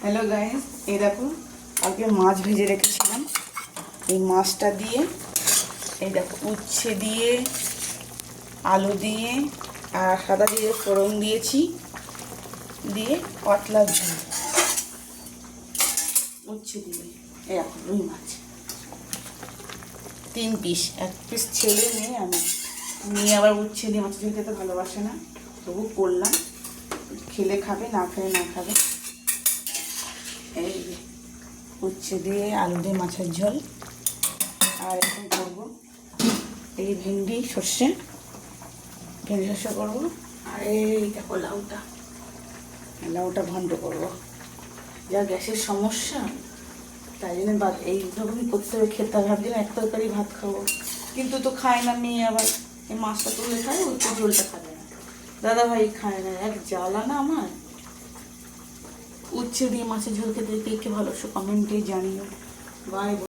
Hello guys, এই দেখো কালকে মাছ ভেজে রেখেছিলাম। এই মাছটা দিয়ে এই দেখো উচ্ছে দিয়ে আলু দিয়ে আর সাদা দিয়ে ফোড়ন দিয়েছি, দিয়ে পাতলা ঝোল উচ্ছে দিয়ে। এই দেখো রুই মাছ 3 পিস, 1 পিস ছেলে নিয়ে আমি নিয়ে আবার উচ্ছে দিয়ে মাছের ঝোল খেতে ভালোবাসে না, তবু করলাম। খেলে খাবে, না খেলে না খাবে। এই উচ্ছে দিয়ে আলু দিয়ে মাছের ঝোল। আর এখন করবো এই ভেন্ডি সর্ষে করবো। আর এই দেখো লাউটা ঘন্ট করবো। যা গ্যাসের সমস্যা, তাই জন্য এই রকমই করতে হবে, খেতে হবে। ভাবছিলাম এক তরকারি ভাত খাবো, কিন্তু তো খায় না মেয়ে। আবার এই মাছটা তুলে খায়, ওই ঝোলটা খাবে না। দাদা ভাই খায় না, এক জ্বালা না আমার। উচ্ছে দিয়ে মাছের ঝোল খেতে কে কে ভালো, কমেন্টে জানিও। বাই।